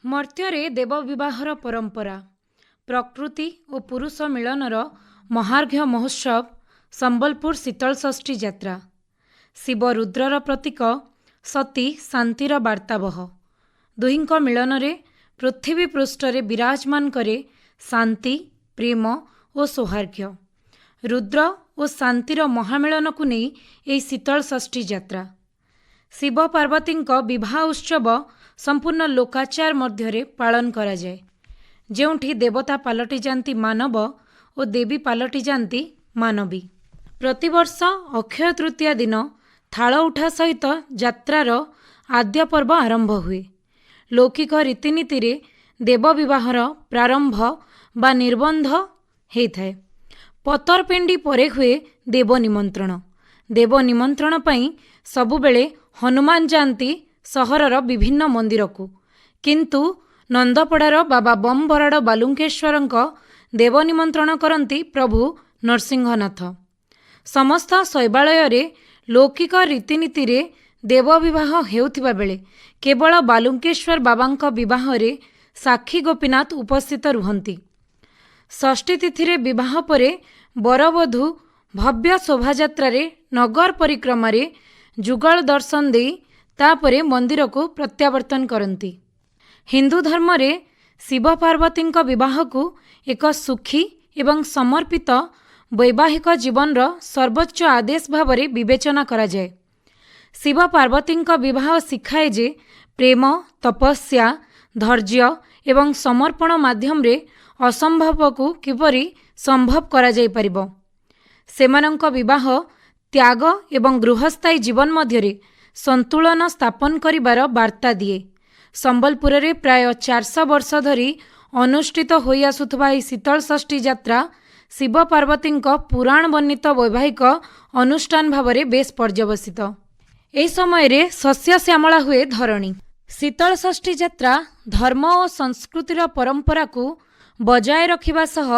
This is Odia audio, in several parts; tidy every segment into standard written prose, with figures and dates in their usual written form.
ମର୍ତ୍ତ୍ୟରେ ଦେବ ବିବାହର ପରମ୍ପରା। ପ୍ରକୃତି ଓ ପୁରୁଷ ମିଳନର ମହାର୍ଘ୍ୟ ମହୋତ୍ସବ ସମ୍ବଲପୁର ଶୀତଳଷଷ୍ଠୀ ଯାତ୍ରା। ଶିବ ରୁଦ୍ରର ପ୍ରତୀକ, ସତୀ ଶାନ୍ତିର ବାର୍ତ୍ତାବହ। ଦୁହିଁଙ୍କ ମିଳନରେ ପୃଥିବୀ ପୃଷ୍ଠରେ ବିରାଜମାନ କରେ ଶାନ୍ତି, ପ୍ରେମ ଓ ସୌହାର୍ଦ୍ଦ୍ୟ। ରୁଦ୍ର ଓ ଶାନ୍ତିର ମହାମିଳନକୁ ନେଇ ଏହି ଶୀତଳଷଷ୍ଠୀ ଯାତ୍ରା। ଶିବ ପାର୍ବତୀଙ୍କ ବିବାହ ଉତ୍ସବ ସମ୍ପୂର୍ଣ୍ଣ ଲୋକାଚାର ମଧ୍ୟରେ ପାଳନ କରାଯାଏ, ଯେଉଁଠି ଦେବତା ପାଲଟି ଯାଆନ୍ତି ମାନବ ଓ ଦେବୀ ପାଲଟି ଯାଆନ୍ତି ମାନବୀ। ପ୍ରତିବର୍ଷ ଅକ୍ଷୟ ତୃତୀୟା ଦିନ ଥାଳ ଉଠା ସହିତ ଯାତ୍ରାର ଆଦ୍ୟ ପର୍ବ ଆରମ୍ଭ ହୁଏ। ଲୌକିକ ରୀତିନୀତିରେ ଦେବ ବିବାହର ପ୍ରାରମ୍ଭ ବା ନିର୍ବନ୍ଧ ହୋଇଥାଏ। ପତରପେଣ୍ଡି ପରେ ହୁଏ ଦେବ ନିମନ୍ତ୍ରଣ। ଦେବ ନିମନ୍ତ୍ରଣ ପାଇଁ ସବୁବେଳେ ହନୁମାନ ଯାଆନ୍ତି ସହରର ବିଭିନ୍ନ ମନ୍ଦିରକୁ, କିନ୍ତୁ ନନ୍ଦପଡ଼ାର ବାବା ବମ୍ ବରାଡ଼ ବାଲୁଙ୍କେଶ୍ୱରଙ୍କ ଦେବ ନିମନ୍ତ୍ରଣ କରନ୍ତି ପ୍ରଭୁ ନରସିଂହନାଥ। ସମସ୍ତ ଶୈବାଳୟରେ ଲୌକିକ ରୀତିନୀତିରେ ଦେବ ବିବାହ ହେଉଥିବା ବେଳେ କେବଳ ବାଲୁଙ୍କେଶ୍ୱର ବାବାଙ୍କ ବିବାହରେ ସାକ୍ଷୀ ଗୋପୀନାଥ ଉପସ୍ଥିତ ରୁହନ୍ତି। ଷଷ୍ଠୀ ତିଥିରେ ବିବାହ ପରେ ବରବଧୂ ଭବ୍ୟ ଶୋଭାଯାତ୍ରାରେ ନଗର ପରିକ୍ରମାରେ ଯୁଗଳ ଦର୍ଶନ ଦେଇ ତାପରେ ମନ୍ଦିରକୁ ପ୍ରତ୍ୟାବର୍ତ୍ତନ କରନ୍ତି। ହିନ୍ଦୁ ଧର୍ମରେ ଶିବ ପାର୍ବତୀଙ୍କ ବିବାହକୁ ଏକ ସୁଖୀ ଏବଂ ସମର୍ପିତ ବୈବାହିକ ଜୀବନର ସର୍ବୋଚ୍ଚ ଆଦେଶ ଭାବରେ ବିବେଚନା କରାଯାଏ। ଶିବ ପାର୍ବତୀଙ୍କ ବିବାହ ଶିଖାଏ ଯେ ପ୍ରେମ, ତପସ୍ୟା, ଧୈର୍ଯ୍ୟ ଏବଂ ସମର୍ପଣ ମାଧ୍ୟମରେ ଅସମ୍ଭବକୁ କିପରି ସମ୍ଭବ କରାଯାଇପାରିବ। ସେମାନଙ୍କ ବିବାହ ତ୍ୟାଗ ଏବଂ ଗୃହସ୍ଥାୟୀ ଜୀବନ ମଧ୍ୟରେ ସନ୍ତୁଳନ ସ୍ଥାପନ କରିବାର ବାର୍ତ୍ତା ଦିଏ। ସମ୍ବଲପୁରରେ ପ୍ରାୟ 400 ବର୍ଷ ଧରି ଅନୁଷ୍ଠିତ ହୋଇ ଆସୁଥିବା ଏହି ଶୀତଳଷଷ୍ଠୀ ଯାତ୍ରା ଶିବ ପାର୍ବତୀଙ୍କ ପୁରାଣ ବର୍ଣ୍ଣିତ ବୈବାହିକ ଅନୁଷ୍ଠାନ ଭାବରେ ବେଶ ପର୍ଯ୍ୟବସିତ। ଏହି ସମୟରେ ଶସ୍ୟ ଶ୍ୟାମଳା ହୁଏ ଧରଣୀ। ଶୀତଳଷଷ୍ଠୀ ଯାତ୍ରା ଧର୍ମ ଓ ସଂସ୍କୃତିର ପରମ୍ପରାକୁ ବଜାୟ ରଖିବା ସହ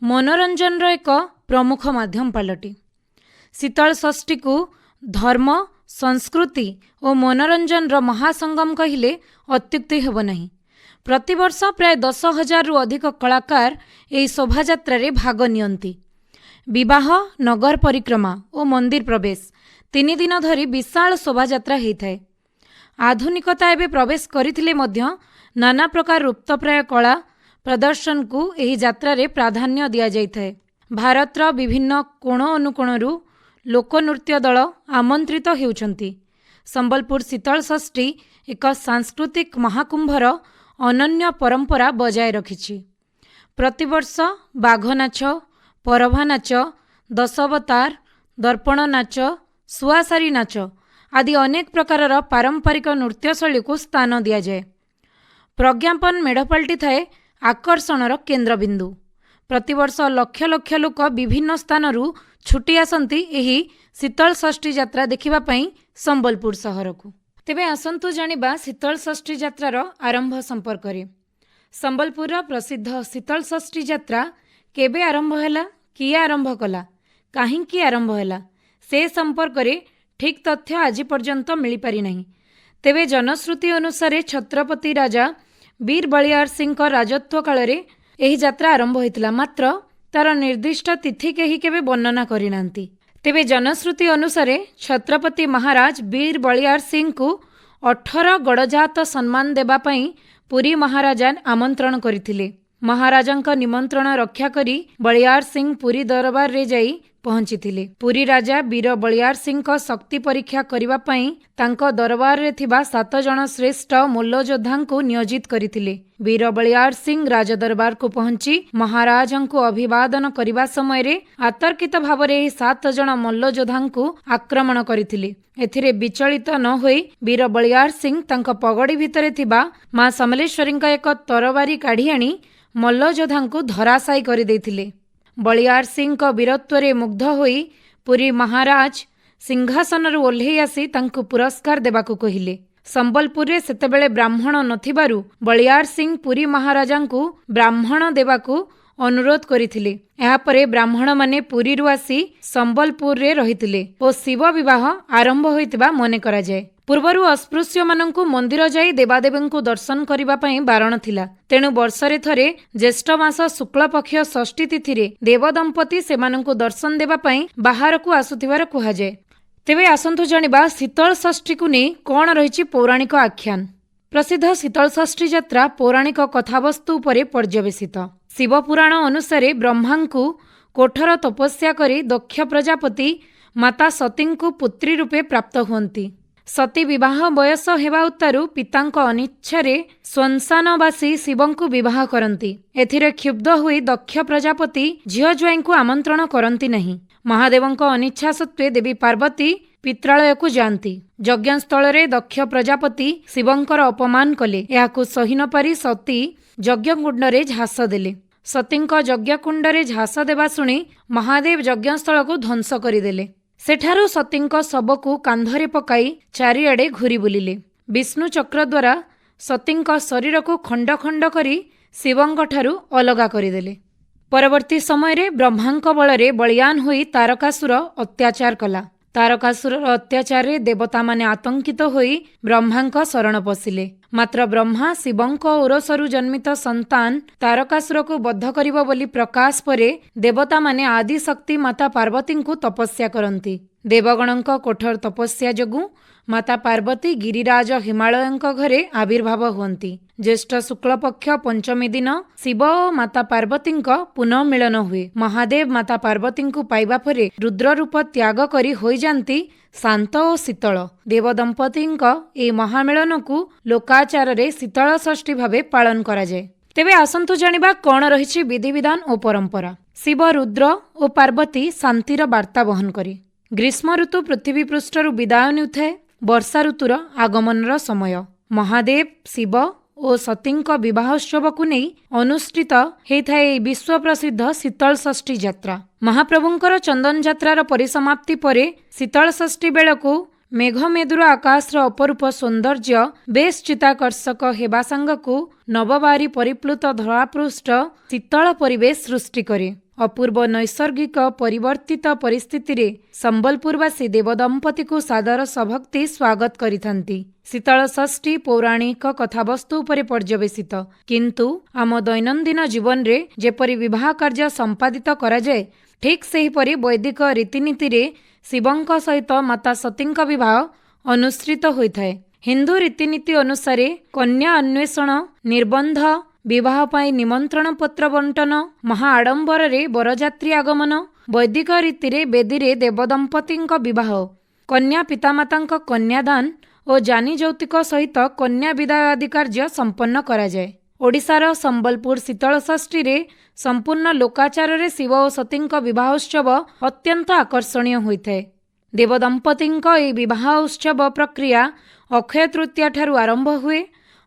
ମନୋରଞ୍ଜନର ଏକ ପ୍ରମୁଖ ମାଧ୍ୟମ ପାଲଟେ। ଶୀତଳଷଷ୍ଠୀକୁ ଧର୍ମ, ସଂସ୍କୃତି ଓ ମନୋରଞ୍ଜନର ମହାସଙ୍ଗମ କହିଲେ ଅତ୍ୟୁକ୍ତି ହେବ ନାହିଁ। ପ୍ରତିବର୍ଷ ପ୍ରାୟ 10,000ରୁ ଅଧିକ କଳାକାର ଏହି ଶୋଭାଯାତ୍ରାରେ ଭାଗ ନିଅନ୍ତି। ବିବାହ, ନଗର ପରିକ୍ରମା ଓ ମନ୍ଦିର ପ୍ରବେଶ 3 ଦିନ ଧରି ବିଶାଳ ଶୋଭାଯାତ୍ରା ହୋଇଥାଏ। ଆଧୁନିକତା ଏବେ ପ୍ରବେଶ କରିଥିଲେ ମଧ୍ୟ ନାନା ପ୍ରକାର ଲୁପ୍ତପ୍ରାୟ କଳା ପ୍ରଦର୍ଶନକୁ ଏହି ଯାତ୍ରାରେ ପ୍ରାଧାନ୍ୟ ଦିଆଯାଇଥାଏ। ଭାରତର ବିଭିନ୍ନ କୋଣ ଅନୁକୋଣରୁ ଲୋକନୃତ୍ୟ ଦଳ ଆମନ୍ତ୍ରିତ ହେଉଛନ୍ତି। ସମ୍ବଲପୁର ଶୀତଳଷଷ୍ଠୀ ଏକ ସାଂସ୍କୃତିକ ମହାକୁମ୍ଭର ଅନନ୍ୟ ପରମ୍ପରା ବଜାୟ ରଖିଛି। ପ୍ରତିବର୍ଷ ବାଘ ନାଚ, ପରଭା ନାଚ, ଦଶାବତାର, ଦର୍ପଣ ନାଚ, ସୁଆସାରୀ ନାଚ ଆଦି ଅନେକ ପ୍ରକାରର ପାରମ୍ପରିକ ନୃତ୍ୟଶୈଳୀକୁ ସ୍ଥାନ ଦିଆଯାଏ। ପ୍ରଜ୍ଞାପନ ମେଢ଼ ପାଲଟିଥାଏ ଆକର୍ଷଣର କେନ୍ଦ୍ରବିନ୍ଦୁ। ପ୍ରତିବର୍ଷ ଲକ୍ଷ ଲକ୍ଷ ଲୋକ ବିଭିନ୍ନ ସ୍ଥାନରୁ ଛୁଟି ଆସନ୍ତି ଏହି ଶୀତଳଷଷ୍ଠୀ ଯାତ୍ରା ଦେଖିବା ପାଇଁ ସମ୍ବଲପୁର ସହରକୁ। ତେବେ ଆସନ୍ତୁ ଜାଣିବା ଶୀତଳଷଷ୍ଠୀ ଯାତ୍ରାର ଆରମ୍ଭ ସମ୍ପର୍କରେ। ସମ୍ବଲପୁରର ପ୍ରସିଦ୍ଧ ଶୀତଳଷଷ୍ଠୀ ଯାତ୍ରା କେବେ ଆରମ୍ଭ ହେଲା, କିଏ ଆରମ୍ଭ କଲା, କାହିଁକି ଆରମ୍ଭ ହେଲା, ସେ ସମ୍ପର୍କରେ ଠିକ୍ ତଥ୍ୟ ଆଜି ପର୍ଯ୍ୟନ୍ତ ମିଳିପାରିନାହିଁ। ତେବେ ଜନଶ୍ରୁତି ଅନୁସାରେ ଛତ୍ରପତି ରାଜା ବୀର ବଳିୟାର ସିଂଙ୍କ ରାଜତ୍ୱ କାଳରେ ଏହି ଯାତ୍ରା ଆରମ୍ଭ ହୋଇଥିଲା, ମାତ୍ର ତାର ନିର୍ଦ୍ଦିଷ୍ଟ ତିଥି କେହି କେବେ ବର୍ଣ୍ଣନା କରିନାହାନ୍ତି। ତେବେ ଜନଶ୍ରୁତି ଅନୁସାରେ ଛତ୍ରପତି ମହାରାଜ ବୀର ବଳିୟାର ସିଂଙ୍କୁ 18 ଗଡ଼ଜାତ ସମ୍ମାନ ଦେବା ପାଇଁ ପୁରୀ ମହାରାଜା ଆମନ୍ତ୍ରଣ କରିଥିଲେ। ମହାରାଜାଙ୍କ ନିମନ୍ତ୍ରଣ ରକ୍ଷା କରି ବଳିୟାର ସିଂ ପୁରୀ ଦରବାରରେ ଯାଇ ପହଞ୍ଚିଥିଲେ। ପୁରୀ ରାଜା ବୀର ବଳିୟାର ସିଂଙ୍କ ଶକ୍ତି ପରୀକ୍ଷା କରିବା ପାଇଁ ତାଙ୍କ ଦରବାରରେ ଥିବା 7 ଜଣ ଶ୍ରେଷ୍ଠ ମଲ୍ଲଯୋଦ୍ଧାଙ୍କୁ ନିୟୋଜିତ କରିଥିଲେ। ବୀର ବଳିୟାର ସିଂ ରାଜଦରବାରକୁ ପହଞ୍ଚି ମହାରାଜାଙ୍କୁ ଅଭିବାଦନ କରିବା ସମୟରେ ଆତର୍କିତ ଭାବରେ ଏହି 7 ଜଣ ମଲ୍ଲଯୋଦ୍ଧାଙ୍କୁ ଆକ୍ରମଣ କରିଥିଲେ। ଏଥିରେ ବିଚଳିତ ନ ହୋଇ ବୀର ବଳିୟାର ସିଂ ତାଙ୍କ ପଗଡ଼ି ଭିତରେ ଥିବା ମା ସମଲେଶ୍ୱରୀଙ୍କ ଏକ ତରବାରୀ କାଢ଼ି ଆଣି ମଲ୍ଲଯୋଦ୍ଧାଙ୍କୁ ଧରାଶାୟୀ କରିଦେଇଥିଲେ। ବଳିୟାର ସିଂଙ୍କ ବୀରତ୍ୱରେ ମୁଗ୍ଧ ହୋଇ ପୁରୀ ମହାରାଜ ସିଂହାସନରୁ ଓହ୍ଲେଇ ଆସି ତାଙ୍କୁ ପୁରସ୍କାର ଦେବାକୁ କହିଲେ। ସମ୍ବଲପୁରରେ ସେତେବେଳେ ବ୍ରାହ୍ମଣ ନଥିବାରୁ ବଳିୟାର ସିଂ ପୁରୀ ମହାରାଜାଙ୍କୁ ବ୍ରାହ୍ମଣ ଦେବାକୁ ଅନୁରୋଧ କରିଥିଲେ। ଏହାପରେ ବ୍ରାହ୍ମଣମାନେ ପୁରୀରୁ ଆସି ସମ୍ବଲପୁରରେ ରହିଥିଲେ ଓ ଶିବ ବିବାହ ଆରମ୍ଭ ହୋଇଥିବା ମନେ କରାଯାଏ। ପୂର୍ବରୁ अस्पृश्यମାନଙ୍କୁ ମନ୍ଦିର ଯାଇ ଦେବାଦେବୀଙ୍କୁ ଦର୍ଶନ କରିବା ପାଇଁ ବାରଣ ଥିଲା। ତେଣୁ ବର୍ଷରେ ଥରେ ଜ୍ୟେଷ୍ଠ ମାସ ଶୁକ୍ଳପକ୍ଷ ଷଷ୍ଠୀ ତିଥିରେ ଦେବଦମ୍ପତି ସେମାନଙ୍କୁ ଦର୍ଶନ ଦେବା ପାଇଁ ବାହାରକୁ ଆସୁଥିବାର କୁହାଯାଏ। ତେବେ ଆସନ୍ତୁ ଜାଣିବା ଶୀତଳ ଷଷ୍ଠୀକୁ ନେଇ କ'ଣ ରହିଛି ପୌରାଣିକ ଆଖ୍ୟାନ। ପ୍ରସିଦ୍ଧ ଶୀତଳ ଷଷ୍ଠୀ ଯାତ୍ରା ପୌରାଣିକ କଥାବସ୍ତୁ ଉପରେ ପର୍ଯ୍ୟବେସିତ। ଶିବ ପୁରାଣ ଅନୁସାରେ ବ୍ରହ୍ମାଙ୍କୁ କୋଠର ତପସ୍ୟା କରି ଦକ୍ଷ ପ୍ରଜାପତି ମାତା ସତୀଙ୍କୁ ପୁତ୍ରୀ ରୂପେ ପ୍ରାପ୍ତ ହୁଅନ୍ତି। ସତୀ ବିବାହ ବୟସ ହେବା ଉତ୍ତାରୁ ପିତାଙ୍କ ଅନିଚ୍ଛାରେ ଶ୍ମଶାନବାସୀ ଶିବଙ୍କୁ ବିବାହ କରନ୍ତି। ଏଥିରେ କ୍ଷୁବ୍ଧ ହୋଇ ଦକ୍ଷ ପ୍ରଜାପତି ଝିଅ ଜ୍ୱାଇଁଙ୍କୁ ଆମନ୍ତ୍ରଣ କରନ୍ତି ନାହିଁ। ମହାଦେବଙ୍କ ଅନିଚ୍ଛା ସତ୍ତ୍ୱେ ଦେବୀ ପାର୍ବତୀ ପିତ୍ରାଳୟକୁ ଯାଆନ୍ତି। ଯଜ୍ଞସ୍ଥଳରେ ଦକ୍ଷ ପ୍ରଜାପତି ଶିବଙ୍କର ଅପମାନ କଲେ। ଏହାକୁ ସହି ନ ପାରି ସତୀ ଯଜ୍ଞକୁଣ୍ଡରେ ଝାସ ଦେଲେ। ସତୀଙ୍କ ଯଜ୍ଞକୁଣ୍ଡରେ ଝାସ ଦେବା ଶୁଣି ମହାଦେବ ଯଜ୍ଞସ୍ଥଳକୁ ଧ୍ୱଂସ କରିଦେଲେ। ସେଠାରୁ ସତୀଙ୍କ ଶବକୁ କାନ୍ଧରେ ପକାଇ ଚାରିଆଡ଼େ ଘୂରି ବୁଲିଲେ। ବିଷ୍ଣୁ ଚକ୍ର ଦ୍ୱାରା ସତୀଙ୍କ ଶରୀରକୁ ଖଣ୍ଡ ଖଣ୍ଡ କରି ଶିବଙ୍କଠାରୁ ଅଲଗା କରିଦେଲେ। ପରବର୍ତ୍ତୀ ସମୟରେ ବ୍ରହ୍ମାଙ୍କ ବଳରେ ବଳିୟାନ ହୋଇ ତାରକାସୁର ଅତ୍ୟାଚାର କଲା। ତାରକାସୁରର ଅତ୍ୟାଚାରରେ ଦେବତାମାନେ ଆତଙ୍କିତ ହୋଇ ବ୍ରହ୍ମାଙ୍କ ଶରଣ ପଶିଲେ। ମାତ୍ର ବ୍ରହ୍ମା ଶିବଙ୍କ ଔରସରୁ ଜନ୍ମିତ ସନ୍ତାନ ତାରକାସୁରକୁ ବଦ୍ଧ କରିବ ବୋଲି ପ୍ରକାଶ ପରେ ଦେବତାମାନେ ଆଦିଶକ୍ତି ମାତା ପାର୍ବତୀଙ୍କୁ ତପସ୍ୟା କରନ୍ତି। ଦେବଗଣଙ୍କ କଠୋର ତପସ୍ୟା ଯୋଗୁଁ ମାତା ପାର୍ବତୀ ଗିରିରାଜ ହିମାଳୟଙ୍କ ଘରେ ଆବିର୍ଭାବ ହୁଅନ୍ତି। ଜ୍ୟେଷ୍ଠ ଶୁକ୍ଳପକ୍ଷ ପଞ୍ଚମୀ ଦିନ ଶିବ ଓ ମାତା ପାର୍ବତୀଙ୍କ ପୁନଃ ମିଳନ ହୁଏ। ମହାଦେବ ମାତା ପାର୍ବତୀଙ୍କୁ ପାଇବା ପରେ ରୁଦ୍ରରୂପ ତ୍ୟାଗ କରି ହୋଇଯାନ୍ତି ଶାନ୍ତ ଓ ଶୀତଳ। ଦେବଦମ୍ପତିଙ୍କ ଏହି ମହାମିଳନକୁ ଲୋକାଚାରରେ ଶୀତଳ ଷଷ୍ଠୀ ଭାବେ ପାଳନ କରାଯାଏ। ତେବେ ଆସନ୍ତୁ ଜାଣିବା କ'ଣ ରହିଛି ବିଧିବିଧାନ ଓ ପରମ୍ପରା। ଶିବ ରୁଦ୍ର ଓ ପାର୍ବତୀ ଶାନ୍ତିର ବାର୍ତ୍ତା ବହନ କରେ। ଗ୍ରୀଷ୍ମ ଋତୁ ପୃଥିବୀ ପୃଷ୍ଠରୁ ବିଦାୟ ନେଉଥାଏ। ବର୍ଷା ଋତୁର ଆଗମନର ସମୟ। ମହାଦେବ ଶିବ ଓ ସତୀଙ୍କ ବିବାହୋତ୍ସବକୁ ନେଇ ଅନୁଷ୍ଠିତ ହୋଇଥାଏ ଏହି ବିଶ୍ୱ ପ୍ରସିଦ୍ଧ ଶୀତଳ ଷଷ୍ଠୀ ଯାତ୍ରା। ମହାପ୍ରଭୁଙ୍କର ଚନ୍ଦନ ଯାତ୍ରାର ପରିସମାପ୍ତି ପରେ ଶୀତଳ ଷଷ୍ଠୀ ବେଳକୁ ମେଘମେଦୁର ଆକାଶର ଅପରୂପ ସୌନ୍ଦର୍ଯ୍ୟ ବେଶ୍ ଚିତ୍ତାକର୍ଷକ ହେବା ସାଙ୍ଗକୁ ନବବାରି ପରିପ୍ଲୁତ ଧରାପୃଷ୍ଠ ଶୀତଳ ପରିବେଶ ସୃଷ୍ଟି କରେ। ଅପୂର୍ବ ନୈସର୍ଗିକ ପରିବର୍ତ୍ତିତ ପରିସ୍ଥିତିରେ ସମ୍ବଲପୁରବାସୀ ଦେବଦମ୍ପତିକୁ ସାଦର ସଭକ୍ତି ସ୍ୱାଗତ କରିଥାନ୍ତି। ଶୀତଳ ଷଷ୍ଠୀ ପୌରାଣିକ କଥାବସ୍ତୁ ଉପରେ ପର୍ଯ୍ୟବେସିତ, କିନ୍ତୁ ଆମ ଦୈନନ୍ଦିନ ଜୀବନରେ ଯେପରି ବିବାହ କାର୍ଯ୍ୟ ସମ୍ପାଦିତ କରାଯାଏ ଠିକ୍ ସେହିପରି ବୈଦିକ ରୀତିନୀତିରେ ଶିବଙ୍କ ସହିତ ମାତା ସତୀଙ୍କ ବିବାହ ଅନୁଷ୍ଠିତ ହୋଇଥାଏ। ହିନ୍ଦୁ ରୀତିନୀତି ଅନୁସାରେ କନ୍ୟା ଅନ୍ୱେଷଣ, ନିର୍ବନ୍ଧ, ବିବାହ ପାଇଁ ନିମନ୍ତ୍ରଣ ପତ୍ର ବଣ୍ଟନ, ମହା ଆଡ଼ମ୍ବରରେ ବରଯାତ୍ରୀ ଆଗମନ, ବୈଦିକ ରୀତିରେ ବେଦୀରେ ଦେବଦମ୍ପତିଙ୍କ ବିବାହ, କନ୍ୟା ପିତାମାତାଙ୍କ କନ୍ୟାଦାନ ଓ ଯାନି ଯୌତୁକ ସହିତ କନ୍ୟା ବିଦାୟ ଆଦି କାର୍ଯ୍ୟ ସମ୍ପନ୍ନ କରାଯାଏ। ଓଡ଼ିଶାର ସମ୍ବଲପୁର ଶୀତଳ ଷଷ୍ଠୀରେ ସମ୍ପୂର୍ଣ୍ଣ ଲୋକାଚାରରେ ଶିବ ଓ ସତୀଙ୍କ ବିବାହୋତ୍ସବ ଅତ୍ୟନ୍ତ ଆକର୍ଷଣୀୟ ହୋଇଥାଏ। ଦେବଦମ୍ପତିଙ୍କ ଏହି ବିବାହ ଉତ୍ସବ ପ୍ରକ୍ରିୟା ଅକ୍ଷୟ ତୃତୀୟା ଠାରୁ ଆରମ୍ଭ ହୁଏ।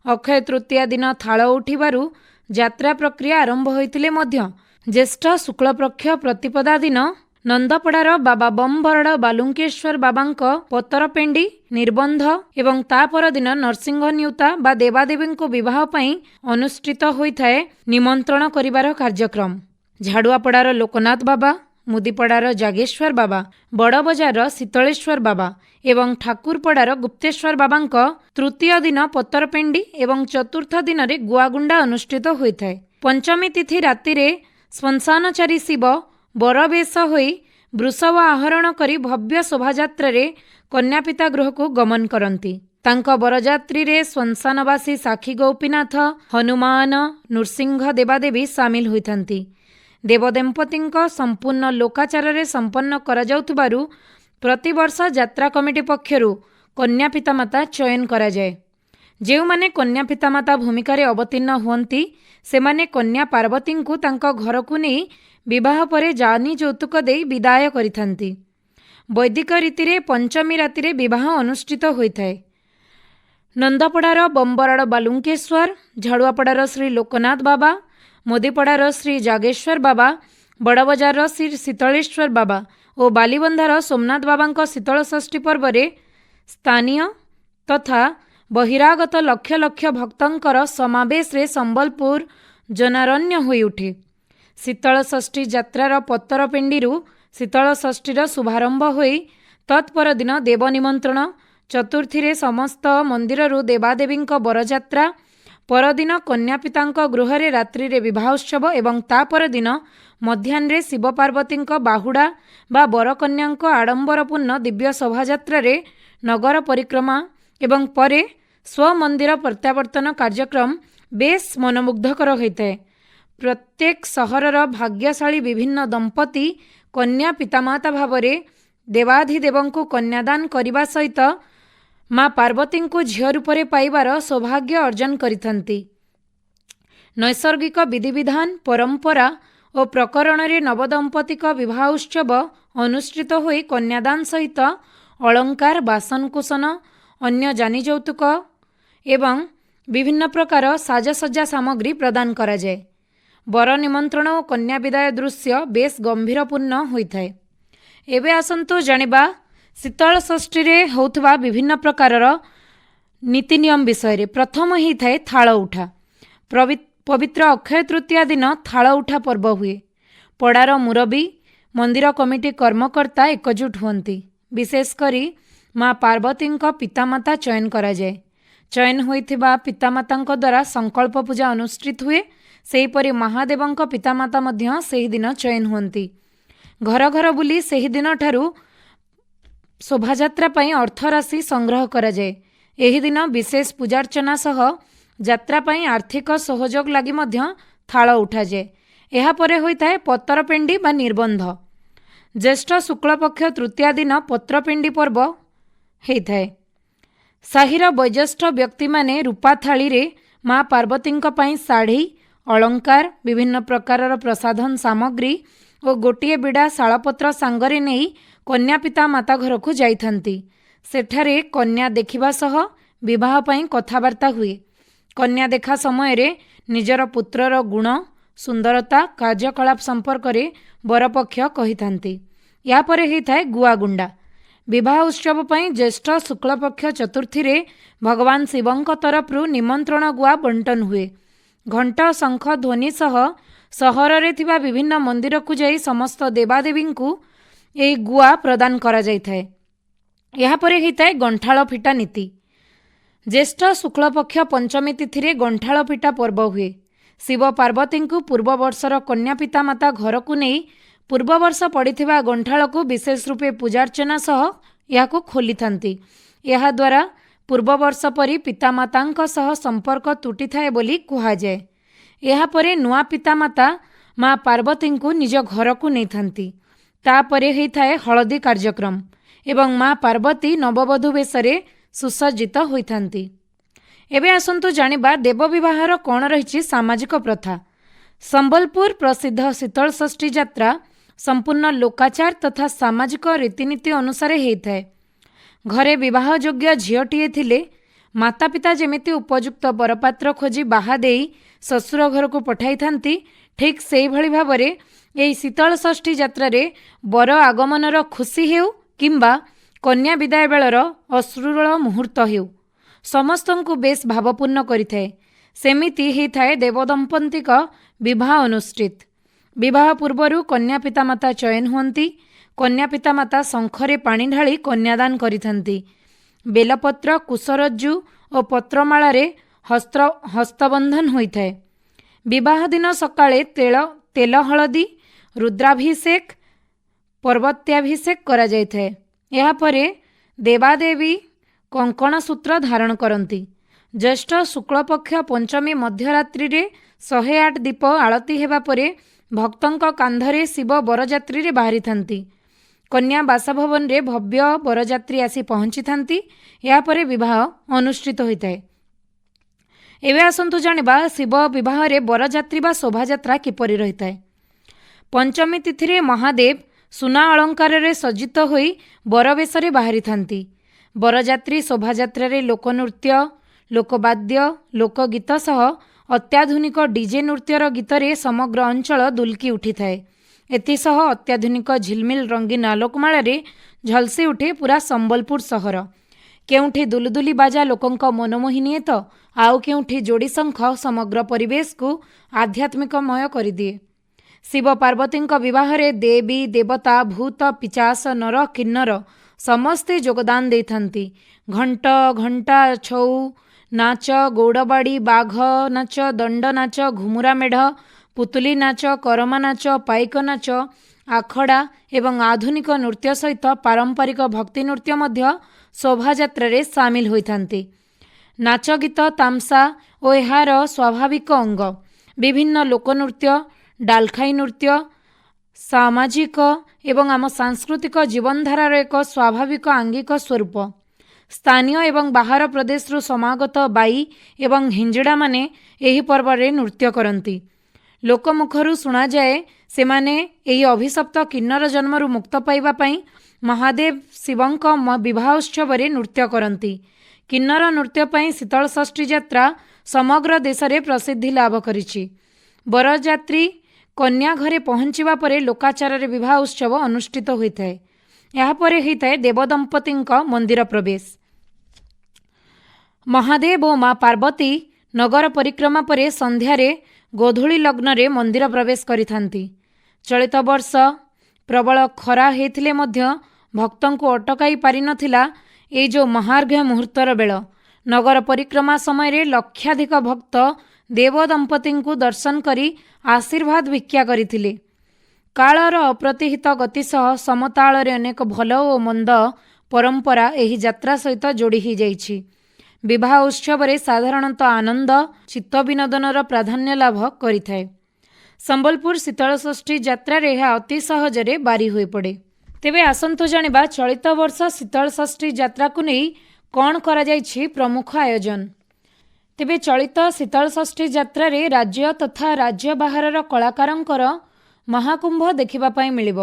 ଅକ୍ଷୟ ତୃତୀୟା ଦିନ ଥାଳ ଉଠିବାରୁ ଯାତ୍ରା ପ୍ରକ୍ରିୟା ଆରମ୍ଭ ହୋଇଥିଲେ ମଧ୍ୟ ଜ୍ୟେଷ୍ଠ ଶୁକ୍ଳପକ୍ଷ ପ୍ରତିପଦା ଦିନ ନନ୍ଦପଡ଼ାର ବାବା ବମ୍ବରଡ଼ ବାଲୁଙ୍କେଶ୍ୱର ବାବାଙ୍କ ପତରପେଣ୍ଡି ନିର୍ବନ୍ଧ ଏବଂ ତା ପରଦିନ ନରସିଂହ ନିଉତା ବା ଦେବାଦେବୀଙ୍କୁ ବିବାହ ପାଇଁ ଅନୁଷ୍ଠିତ ହୋଇଥାଏ ନିମନ୍ତ୍ରଣ କରିବାର କାର୍ଯ୍ୟକ୍ରମ। ଝାଡ଼ୁଆପଡ଼ାର ଲୋକନାଥ ବାବା, ମୁଦିପଡ଼ାର ଜାଗେଶ୍ୱର ବାବା, ବଡ଼ବଜାରର ଶୀତଳେଶ୍ୱର ବାବା ଏବଂ ଠାକୁରପଡ଼ାର ଗୁପ୍ତେଶ୍ୱର ବାବାଙ୍କ ତୃତୀୟ ଦିନ ପତରପେଣ୍ଡି ଏବଂ ଚତୁର୍ଥ ଦିନରେ ଗୁଆଗୁଣ୍ଡା ଅନୁଷ୍ଠିତ ହୋଇଥାଏ। ପଞ୍ଚମୀ ତିଥି ରାତିରେ ଶ୍ମଶାନଚାରୀ ଶିବ ବରବେଶ ହୋଇ ବୃଷଭ ଆହରଣ କରି ଭବ୍ୟ ଶୋଭାଯାତ୍ରାରେ କନ୍ୟାପିତା ଗୃହକୁ ଗମନ କରନ୍ତି। ତାଙ୍କ ବରଯାତ୍ରୀରେ ଶ୍ମଶାନବାସୀ ସାକ୍ଷୀ ଗୋପୀନାଥ, ହନୁମାନ, ନୃସିଂହ ଦେବାଦେବୀ ସାମିଲ ହୋଇଥାନ୍ତି। ଦେବଦମ୍ପତିଙ୍କ ସମ୍ପୂର୍ଣ୍ଣ ଲୋକାଚାରରେ ସମ୍ପନ୍ନ କରାଯାଉଥିବାରୁ ପ୍ରତିବର୍ଷ ଯାତ୍ରା କମିଟି ପକ୍ଷରୁ କନ୍ୟା ପିତାମାତା ଚୟନ କରାଯାଏ। ଯେଉଁମାନେ କନ୍ୟା ପିତାମାତା ଭୂମିକାରେ ଅବତୀର୍ଣ୍ଣ ହୁଅନ୍ତି ସେମାନେ କନ୍ୟା ପାର୍ବତୀଙ୍କୁ ତାଙ୍କ ଘରକୁ ନେଇ ବିବାହ ପରେ ଯାନି ଯୌତୁକ ଦେଇ ବିଦାୟ କରିଥାନ୍ତି। ବୈଦିକ ରୀତିରେ ପଞ୍ଚମୀ ରାତିରେ ବିବାହ ଅନୁଷ୍ଠିତ ହୋଇଥାଏ। ନନ୍ଦପଡ଼ାର ବମ୍ବରଡ଼ ବାଲୁଙ୍କେଶ୍ୱର, ଝାଡ଼ୁଆପଡ଼ାର ଶ୍ରୀ ଲୋକନାଥ ବାବା, ମୁଦିପଡ଼ାର ଶ୍ରୀ ଜାଗେଶ୍ୱର ବାବା, ବଡ଼ବଜାରର ଶ୍ରୀ ଶୀତଳେଶ୍ୱର ବାବା ଓ ବାଲିବନ୍ଧାର ସୋମନାଥ ବାବାଙ୍କ ଶୀତଳ ଷଷ୍ଠୀ ପର୍ବରେ ସ୍ଥାନୀୟ ତଥା ବହିରାଗତ ଲକ୍ଷ ଲକ୍ଷ ଭକ୍ତଙ୍କର ସମାବେଶରେ ସମ୍ବଲପୁର ଜନାରଣ୍ୟ ହୋଇଉଠେ। ଶୀତଳ ଷଷ୍ଠୀ ଯାତ୍ରାର ପତରପେଣ୍ଡିରୁ ଶୀତଳ ଷଷ୍ଠୀର ଶୁଭାରମ୍ଭ ହୋଇ ତତ୍ପରଦିନ ଦେବ ନିମନ୍ତ୍ରଣ, चतुर्थी समस्त मंदिररू देवादेवींक बरजात्रा, परदिन कन्यापितांक गृहरे रात्रि रे विवाह उत्सव एवं ता परदिन मध्याह्न शिव पार्वतींक बाहुड़ा बा बरकन्यांक आडंबरपूर्ण दिव्य शोभायात्रा रे नगर परिक्रमा एवं परे स्वमंदिर प्रत्यावर्तन कार्यक्रम बेस मनमुग्धकर होता है। प्रत्येक सहरर भाग्यशाली विभिन्न दंपति कन्या पितामाता भावरे देवाधिदेवंकु कन्यादान करने सहित माँ पार्वती को झील रूपे पाइबार सौभाग्य अर्जन करिथंती। नैसर्गिक विधिविधान परंपरा और प्रकरण रे नवदंपतिक विवाह उत्सव अनुष्ठित होई कन्यादान सहित अलंकार, बासनकुसन, अन्य जानी यौतुक एवं विभिन्न प्रकार साजसज्जा सामग्री प्रदान करा जाए। बर निमंत्रण और कन्या विदाय दृश्य बेस गंभीरपूर्ण होता है। एबे आसंतु जानिबा शीतल षष्ठी रे होउथबा विभिन्न प्रकारर नीति नियम विषय रे। प्रथम ही थाए थाल उठा। पवित्र अक्षय तृतीया दिन थाल उठा पर्व हुए। पड़ार मुरबी, मंदिर कमिटी कर्मकर्ता एकजुट हुअन्ति। विशेषकरी माँ पार्वती पितामाता चयन करा जाए। चयन होइथिबा पितामातांक द्वारा संकल्प पूजा अनुष्ठित हुए। सेहीपरि महादेवंक पितामाता मध्य सेही दिन चयन हुअन्ति। घर घर बुली सेही दिन ठारू शोभायात्रा पई अर्थ राशि संग्रह करा जाए। एही दिन विशेष पूजार्चना सह यात्रा पई आर्थिक सहयोग लागि मध्य थाल उठा जाए। एहा परे होइताए पत्रपिंडी बा निर्बंध। ज्येष्ठ शुक्लपक्ष तृतीया दिन पत्रपिंडी पर्व हेइथाए। साहिर वयोज्येष्ठ व्यक्ति माने रूपा थाली रे माँ पार्वतींक पई साड़ी, अलंकार, विभिन्न प्रकारर प्रसाधन सामग्री और गोटिए बिड़ा शालपत्र सांगरे नहीं कन्या पिता माता घर को जाइथंती। सेठारे कन्या देखिबा सह विवाह पई कथाबार्ता हुए। कन्या देखा समय रे निजर पुत्रर गुण, सुंदरता, कार्यकलाप संपर्क रे बरपक्ष कहिथांती। या परे हेइथाए गुआगुंडा। विवाह उत्सव पई ज्येष्ठ शुक्लपक्ष चतुर्थी रे भगवान शिवंक तरफरु निमंत्रण गुआ बंटन हुए। घंट, शंख ध्वनि सह सहर रे थिबा विभिन्न मंदिर को जाई समस्त देवादेवी को यही गुआ प्रदान करा जाइथाए। यहाँ परे हेइथाए गंठाळ फिटा नीति। ज्येष्ठ शुक्लपक्ष पंचमी तिथि रे गंठाळ फिटा पर्व हुए। शिव पार्वती को पूर्व वर्षर कन्या पितामाता घर को नहीं पूर्व वर्ष पड़िथिबा गंठाळ को विशेष रूपे पूजार्चना सह यहाँ को खोली थांती। यह द्वारा पूर्व वर्ष परी पितामातांक सह संपर्क तुटी थाए बोली कुहा जाए। यहाँ परे नुआ पितामाता माँ पार्वती को निज घर को नहीं थांती। तापरे हेइथाए हळदी कार्यक्रम एवं माँ पार्वती नववधू बेशरे सुसज्जित होइथांती। एबे आसंतु जानिबा देव विवाहर कौन रही सामाजिक प्रथा। संबलपुर प्रसिद्ध शीतल षष्ठी यात्रा संपूर्ण लोकाचार तथा सामाजिक रीतिनीति अनुसार हेइथाए। घरे विवाह योग्य झीलटीए थिले माता पिता जेमिति उपयुक्त बरपात्र खोजी बाहा देई ससुर घर को पठाई थांती, ठीक सेही भली भाबरे एही शीतल षष्ठी यात्रा रे बर आगमनर खुशी हेउ किंबा कन्या विदाय बेलर अश्रुल मुहूर्त हेउ समस्तंकु बेस भावपूर्ण करिथाए। सेमिति हेइथाए देवदंपतिक विवाह अनुष्ठित। विवाह पूर्वरु कन्या पितामाता चयन हुअन्ति। कन्या पितामाता शंखरे पानी ढाली कन्यादान करिथांती। बेलपत्र, कुशरज्जु और पत्रमालारे हस्तबंधन होइथाए। विवाह दिन सकाळे तेल हलदी, रुद्राभिषेक, पर्वत्याभिषेक करा जाइथाए। या परे देवादेवी कंकण सूत्र धारण करती। ज्येष्ठ शुक्लपक्ष पंचमी मध्यरात्रि रे 108 दीप आलती हेबा परे भक्तंक कांधरे शिव बरजात्री रे बाहरी थांती। कन्या बासभवन रे भव्य बरजात्री आसी पहुंची थांती। या परे विवाह अनुष्ठित होइथाए। एबे आसंतु जानिबा शिव विवाह रे बरजात्री बा शोभायात्रा किपरि रहिथाए। पंचमी तिथि रे महादेव सुना अलंकार रे सज्जित होई बरवेशरे बाहरी थांती। बरजात्री शोभायात्रा रे लोकनृत्य, लोकवाद्य, लोकगीत सह अत्याधुनिक डीजे नृत्यर गीतरे समग्र अंचल दुलकी उठी थाए। एथिसह अत्याधुनिक झिलमिल रंगीन आलोकमाଳରେ झलसी उठे पूरा संबलपुर सहर। केउठी दुलदुली बाजा लोकंक मनमोही निए तो आउ केउठी जोड़ी शंख समग्र परिवेश को आध्यात्मिकमय करिदिए। शिव पार्वतींक विवाह रे देवी देवता भूत पिचास नर किन्नर ସମସ୍ତେ ଯୋଗଦାନ ଦେଇଥାନ୍ତି। ଘଣ୍ଟ, ଘଣ୍ଟା, ଛଉ ନାଚ, ଗୌଡ଼ବାଡ଼ି, ବାଘ ନାଚ, ଦଣ୍ଡ ନାଚ, ଘୁମୁରା ମେଢ଼, ପୁତୁଲି ନାଚ, କରମା ନାଚ, ପାଇକ ନାଚ, ଆଖଡ଼ା ଏବଂ ଆଧୁନିକ ନୃତ୍ୟ ସହିତ ପାରମ୍ପରିକ ଭକ୍ତି ନୃତ୍ୟ ମଧ୍ୟ ଶୋଭାଯାତ୍ରାରେ ସାମିଲ ହୋଇଥାନ୍ତି। ନାଚ, ଗୀତ, ତାମସା ଓ ଏହାର ସ୍ୱାଭାବିକ ଅଙ୍ଗ। ବିଭିନ୍ନ ଲୋକନୃତ୍ୟ, ଡାଲଖାଇ ନୃତ୍ୟ ସାମାଜିକ ଏବଂ ଆମ ସାଂସ୍କୃତିକ ଜୀବନଧାରାର ଏକ ସ୍ୱାଭାବିକ ଆଙ୍ଗିକ ସ୍ୱରୂପ। ସ୍ଥାନୀୟ ଏବଂ ବାହାର ପ୍ରଦେଶରୁ ସମାଗତ ବାଇ ଏବଂ ହିଞ୍ଜିଡ଼ାମାନେ ଏହି ପର୍ବରେ ନୃତ୍ୟ କରନ୍ତି। ଲୋକମୁଖରୁ ଶୁଣାଯାଏ ସେମାନେ ଏହି ଅଭିଶପ୍ତ କିନ୍ନର ଜନ୍ମରୁ ମୁକ୍ତ ପାଇବା ପାଇଁ ମହାଦେବ ଶିବଙ୍କ ବିବାହ ଉତ୍ସବରେ ନୃତ୍ୟ କରନ୍ତି। କିନ୍ନର ନୃତ୍ୟ ପାଇଁ ଶୀତଳଷଷ୍ଠୀ ଯାତ୍ରା ସମଗ୍ର ଦେଶରେ ପ୍ରସିଦ୍ଧି ଲାଭ କରିଛି। ବରଯାତ୍ରୀ କନ୍ୟା ଘରେ ପହଞ୍ଚିବା ପରେ ଲୋକାଚାରରେ ବିବାହ ଉତ୍ସବ ଅନୁଷ୍ଠିତ ହୋଇଥାଏ। ଏହାପରେ ହୋଇଥାଏ ଦେବଦମ୍ପତିଙ୍କ ମନ୍ଦିର ପ୍ରବେଶ। ମହାଦେବ ଓ ମା ପାର୍ବତୀ ନଗର ପରିକ୍ରମା ପରେ ସନ୍ଧ୍ୟାରେ ଗୋଧୂଳି ଲଗ୍ନରେ ମନ୍ଦିର ପ୍ରବେଶ କରିଥାନ୍ତି। ଚଳିତ ବର୍ଷ ପ୍ରବଳ ଖରା ହୋଇଥିଲେ ମଧ୍ୟ ଭକ୍ତଙ୍କୁ ଅଟକାଇ ପାରିନଥିଲା ଏଇ ଯେଉଁ ମହାର୍ଘ୍ୟ ମୁହୂର୍ତ୍ତର ବେଳ। ନଗର ପରିକ୍ରମା ସମୟରେ ଲକ୍ଷାଧିକ ଭକ୍ତ ଦେବଦମ୍ପତିଙ୍କୁ ଦର୍ଶନ କରି ଆଶୀର୍ବାଦ ଭିକ୍ଷା କରିଥିଲେ। କାଳର ଅପ୍ରତିହିତ ଗତି ସହ ସମତାଳରେ ଅନେକ ଭଲ ଓ ମନ୍ଦ ପରମ୍ପରା ଏହି ଯାତ୍ରା ସହିତ ଯୋଡ଼ି ହୋଇଯାଇଛି। ବିବାହ ଉତ୍ସବରେ ସାଧାରଣତଃ ଆନନ୍ଦ ଚିତ୍ତ ବିନୋଦନର ପ୍ରାଧାନ୍ୟ ଲାଭ କରିଥାଏ। ସମ୍ବଲପୁର ଶୀତଳଷଷ୍ଠୀ ଯାତ୍ରାରେ ଏହା ଅତି ସହଜରେ ବାରି ହୋଇପଡ଼େ। ତେବେ ଆସନ୍ତୁ ଜାଣିବା ଚଳିତ ବର୍ଷ ଶୀତଳଷଷ୍ଠୀ ଯାତ୍ରାକୁ ନେଇ କ'ଣ କରାଯାଇଛି ପ୍ରମୁଖ ଆୟୋଜନ। ତେବେ ଚଳିତ ଶୀତଳଷଷ୍ଠୀ ଯାତ୍ରାରେ ରାଜ୍ୟ ତଥା ରାଜ୍ୟ ବାହାରର କଳାକାରଙ୍କର ମହାକୁମ୍ଭ ଦେଖିବା ପାଇଁ ମିଳିବ।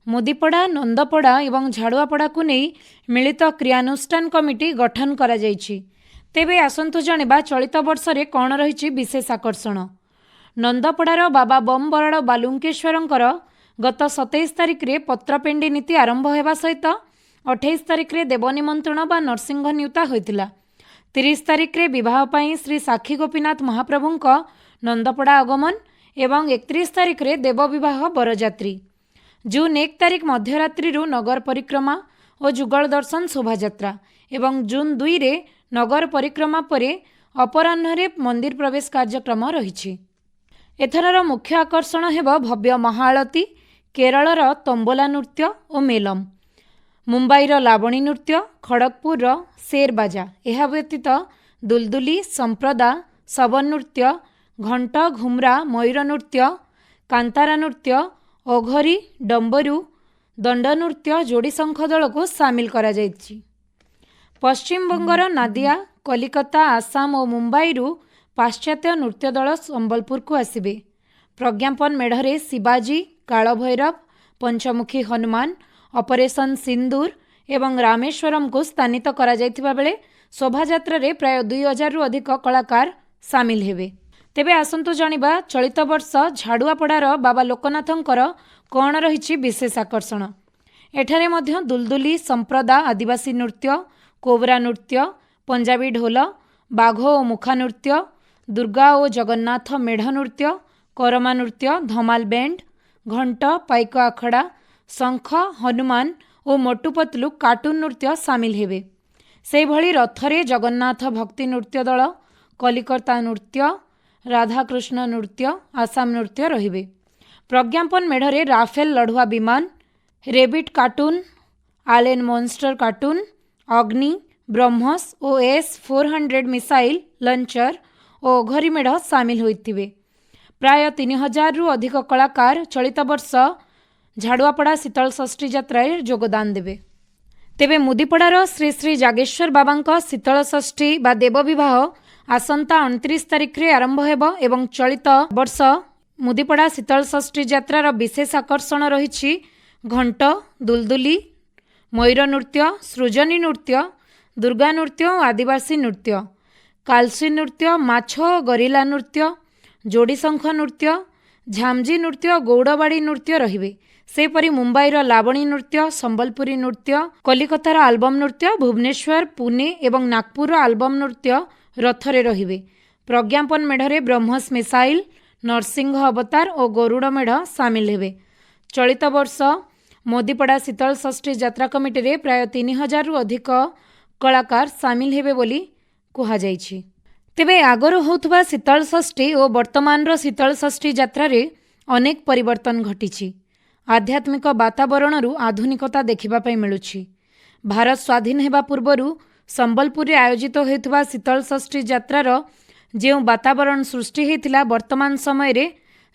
ମୁଦିପଡ଼ା, ନନ୍ଦପଡ଼ା ଏବଂ ଝାଡ଼ୁଆପଡ଼ାକୁ ନେଇ ମିଳିତ କ୍ରିୟାନୁଷ୍ଠାନ କମିଟି ଗଠନ କରାଯାଇଛି। ତେବେ ଆସନ୍ତୁ ଜାଣିବା ଚଳିତ ବର୍ଷରେ କ'ଣ ରହିଛି ବିଶେଷ ଆକର୍ଷଣ। ନନ୍ଦପଡ଼ାର ବାବା ବମ୍ ବରାଡ଼ ବାଲୁଙ୍କେଶ୍ୱରଙ୍କର ଗତ 27 ତାରିଖରେ ପତ୍ରପେଣ୍ଡି ନୀତି ଆରମ୍ଭ ହେବା ସହିତ 28 ତାରିଖରେ ଦେବ ନିମନ୍ତ୍ରଣ ବା ନରସିଂହ ନିଉତା ହୋଇଥିଲା। 30 ତାରିଖରେ ବିବାହ ପାଇଁ ଶ୍ରୀ ସାକ୍ଷୀ ଗୋପୀନାଥ ମହାପ୍ରଭୁଙ୍କ ନନ୍ଦପଡ଼ା ଆଗମନ ଏବଂ 31 ତାରିଖରେ ଦେବ ବିବାହ ବରଯାତ୍ରୀ। ଜୁନ୍ 1 ତାରିଖ ମଧ୍ୟରାତ୍ରିରୁ ନଗର ପରିକ୍ରମା ଓ ଯୁଗଳ ଦର୍ଶନ ଶୋଭାଯାତ୍ରା ଏବଂ ଜୁନ୍ 2ରେ ନଗର ପରିକ୍ରମା ପରେ ଅପରାହ୍ନରେ ମନ୍ଦିର ପ୍ରବେଶ କାର୍ଯ୍ୟକ୍ରମ ରହିଛି। ଏଥରର ମୁଖ୍ୟ ଆକର୍ଷଣ ହେବ ଭବ୍ୟ ମହାଆଳତୀ, କେରଳର ତମ୍ବୋଲା ନୃତ୍ୟ ଓ ମେଲମ, ମୁମ୍ବାଇର ଲାବଣୀ ନୃତ୍ୟ, ଖଡ଼ଗପୁରର ଶେରବାଜା। ଏହା ବ୍ୟତୀତ ଦୁଲଦୁଲି, ସମ୍ପ୍ରଦା, ଶବନ ନୃତ୍ୟ, ଘଣ୍ଟ, ଘୁମରା, ମୟୂର ନୃତ୍ୟ, କାନ୍ତାରା ନୃତ୍ୟ, ଓଘରୀ, ଡମ୍ବରୁ, ଦଣ୍ଡ ନୃତ୍ୟ, ଯୋଡ଼ି ଶଙ୍ଖ ଦଳକୁ ସାମିଲ କରାଯାଇଛି। ପଶ୍ଚିମବଙ୍ଗର ନାଦିଆ, କଲିକତା, ଆସାମ ଓ ମୁମ୍ବାଇରୁ ପାଶ୍ଚାତ୍ୟ ନୃତ୍ୟ ଦଳ ସମ୍ବଲପୁରକୁ ଆସିବେ। ପ୍ରଜ୍ଞାପନ ମେଢ଼ରେ ଶିବାଜୀ, କାଳଭୈରବ, ପଞ୍ଚମୁଖୀ ହନୁମାନ, ଅପରେସନ ସିନ୍ଦୁର ଏବଂ ରାମେଶ୍ୱରମକୁ ସ୍ଥାନିତ କରାଯାଇଥିବା ବେଳେ ଶୋଭାଯାତ୍ରାରେ ପ୍ରାୟ 2000ରୁ ଅଧିକ କଳାକାର ସାମିଲ ହେବେ। ତେବେ ଆସନ୍ତୁ ଜାଣିବା ଚଳିତ ବର୍ଷ ଝାଡ଼ୁଆପଡ଼ାର ବାବା ଲୋକନାଥଙ୍କର କ'ଣ ରହିଛି ବିଶେଷ ଆକର୍ଷଣ। ଏଠାରେ ମଧ୍ୟ ଦୁଲଦୁଲି, ସମ୍ପ୍ରଦା, ଆଦିବାସୀ ନୃତ୍ୟ, କୋବରା ନୃତ୍ୟ, ପଞ୍ଜାବୀ ଢୋଲ, ବାଘ ଓ ମୁଖା ନୃତ୍ୟ, ଦୁର୍ଗା ଓ ଜଗନ୍ନାଥ ମେଢ଼ ନୃତ୍ୟ, କରମା ନୃତ୍ୟ, ଧମାଲ ବେଣ୍ଡ, ଘଣ୍ଟ, ପାଇକ ଆଖଡ଼ା, ଶଙ୍ଖ, ହନୁମାନ ଓ ମୋଟୁପତଲୁ କାର୍ଟୁନ ନୃତ୍ୟ ସାମିଲ ହେବେ। ସେହିଭଳି ରଥରେ ଜଗନ୍ନାଥ ଭକ୍ତି ନୃତ୍ୟ ଦଳ, କଲିକତା ନୃତ୍ୟ, ରାଧାକୃଷ୍ଣ ନୃତ୍ୟ, ଆସାମ ନୃତ୍ୟ ରହିବେ। ପ୍ରଜ୍ଞାପନ ମେଢ଼ରେ ରାଫେଲ ଲଢ଼ୁଆ ବିମାନ, ରେବିଟ୍ କାର୍ଟୁନ, ଆଲେନ ମନଷ୍ଟର କାର୍ଟୁନ, ଅଗ୍ନି, ବ୍ରହ୍ମୋସ ଓ S-400 ମିସାଇଲ ଲଞ୍ଚର ଓ ଓଘରୀ ମେଢ଼ ସାମିଲ ହୋଇଥିବେ। ପ୍ରାୟ 3000ରୁ ଅଧିକ କଳାକାର ଚଳିତ ବର୍ଷ ଝାଡ଼ୁଆପଡ଼ା ଶୀତଳଷଷ୍ଠୀ ଯାତ୍ରାରେ ଯୋଗଦାନ ଦେବେ। ତେବେ ମୁଦିପଡ଼ାର ଶ୍ରୀ ଶ୍ରୀ ଜାଗେଶ୍ୱର ବାବାଙ୍କ ଶୀତଳଷଷ୍ଠୀ ବା ଦେବ ବିବାହ ଆସନ୍ତା 29 ତାରିଖରେ ଆରମ୍ଭ ହେବ ଏବଂ ଚଳିତ ବର୍ଷ ମୁଦିପଡ଼ା ଶୀତଳଷଷ୍ଠୀ ଯାତ୍ରାର ବିଶେଷ ଆକର୍ଷଣ ରହିଛି ଘଣ୍ଟ, ଦୁଲଦୁଲି, ମୟୂର ନୃତ୍ୟ, ସୃଜନୀ ନୃତ୍ୟ, ଦୁର୍ଗା ନୃତ୍ୟ ଓ ଆଦିବାସୀ ନୃତ୍ୟ, କାଲସି ନୃତ୍ୟ, ମାଛ ଓ ଗରିଲା ନୃତ୍ୟ, ଯୋଡ଼ି ଶଙ୍ଖ ନୃତ୍ୟ, ଝାମଜି ନୃତ୍ୟ, ଗୌଡ଼ବାଡ଼ି ନୃତ୍ୟ ରହିବେ। ସେହିପରି ମୁମ୍ବାଇର ଲାବଣୀ ନୃତ୍ୟ, ସମ୍ବଲପୁରୀ ନୃତ୍ୟ, କଲିକତାର ଆଲବମ୍ ନୃତ୍ୟ, ଭୁବନେଶ୍ୱର, ପୁନେ ଏବଂ ନାଗପୁରର ଆଲବମ୍ ନୃତ୍ୟ ରଥରେ ରହିବେ। ପ୍ରଜ୍ଞାପନ ମେଢ଼ରେ ବ୍ରହ୍ମୋସ ମିସାଇଲ, ନରସିଂହ ଅବତାର ଓ ଗରୁଡ଼ ମେଢ଼ ସାମିଲ ହେବେ। ଚଳିତ ବର୍ଷ मोदीपड़ा शीतल षष्ठी यात्रा कमिटी रे प्राय 3000 रु अधिक कलाकार सामिल हेबे बोली कुहाଯାଇଛି। तेबे आगरू होउथबा शीतल षष्ठी और वर्तमान रो शीतल षष्ठी यात्रा रे अनेक परिवर्तन घटिछि। आध्यात्मिक वातावरण आधुनिकता देखिबा पई मिलुछि। भारत स्वाधीन हेबा पूर्वरु संबलपुर रे आयोजित होइथबा शीतल षष्ठी यात्रार जेउ वातावरण सृष्टि हेतिला वर्तमान समय रे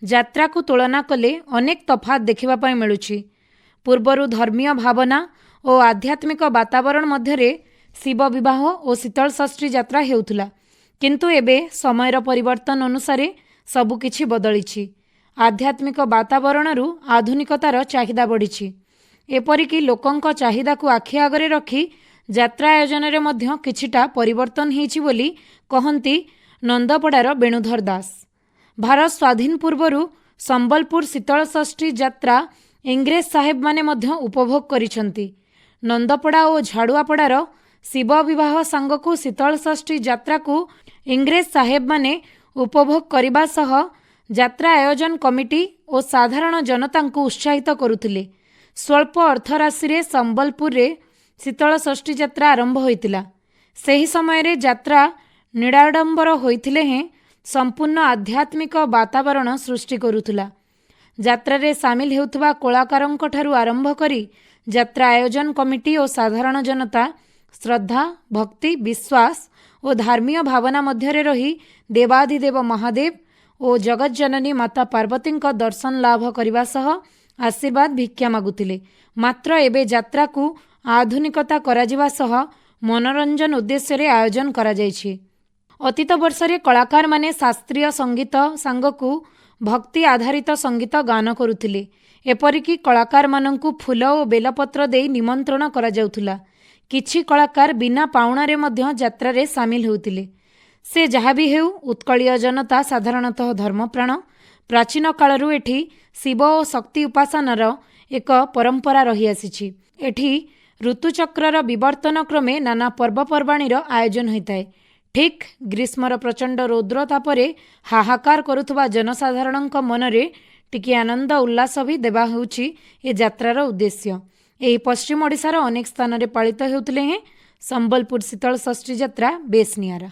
यात्रा को तुलना कले अनेक तफात देखिबा पई मिलुछि। पूर्वरु धर्मीय भावना और आध्यात्मिक वातावरण मध्यरे शिव विवाह और शीतल षष्ठी यात्रा हेउथुला, किंतु एबे समयर परिवर्तन अनुसार सबुकिछि बदलिछि। आध्यात्मिक वातावरणरू आधुनिकतार चाहिदा बढ़िछि। एपरिकी लोकंक चाहिदा को आखि आगरे रखी यात्रा आयोजन रे मध्य किछिटा परिवर्तन हेछि बोली कहंती नंदपड़ार बेणुधर दास। भारत स्वाधीन पूर्वरु संबलपुर शीतल षष्ठी यात्रा इंग्रेज साहेब माने मध्य उपभोग करिसंती। नंदपड़ा और झाड़ुआपड़ार शिव विवाह सांगकु शीतल षष्ठी यात्रा को इंग्रेज साहेब माने उपभोग करिबा सह यात्रा आयोजन कमिटी और साधारण जनता को उत्साहित करुथिले। स्वल्प अर्थराशि रे संबलपुर रे शीतल षष्ठी यात्रा आरंभ होइतिला। सेही समय रे यात्रा निराडंबर होइथिले हें संपूर्ण आध्यात्मिक वातावरण सृष्टि करुथिला। यात्रा रे सामिल हेउथबा कलाकारंक ठारू आरंभ करी यात्रा आयोजन कमिटी और साधारण जनता श्रद्धा, भक्ति, विश्वास और धार्मीय भावना मध्यरे रही देवाधिदेव महादेव और जगत जननी माता पार्वती दर्शन लाभ करने सह आशीर्वाद भिक्षा मागुतिले। मात्र एबे यात्रा को आधुनिकता कराजिबा सह मनोरंजन उद्देश्य रे आयोजन करा जायछि। अतीत वर्ष रे कलाकार माने शास्त्रीय संगीत सांगकु भक्ति आधारित संगीत गान करुथिले। एपरिकी कलाकार मानंकु फूल और बेलपत्र दे निमंत्रण करा जाउथुला। किछि कलाकार बिना पाउणा रे मध्य यात्रा रे सामिल होउतिले। से जहाँ भी हेउ उत्कलीय जनता साधारणतः धर्मप्राण। प्राचीन कालरू एठी शिव और शक्ति उपासनार एक परंपरा रही आसीछि। एठी ऋतुचक्रर विवर्तन क्रमे नाना पर्वपर्वाणीर आयोजन होइताए। ठीक ग्रीष्मर प्रचंड रौद्रतापरे हाहाकार करुथबा जनसाधारणଙ୍କ मनरे टिके आनंद उल्लास भी देवा हेउछि ए यात्रार उद्देश्य। एही पश्चिम ओडिशार अनेक स्थान रे पालित हेउतले हैं संबलपुर शीतल षष्ठी यात्रा बेस नियारा।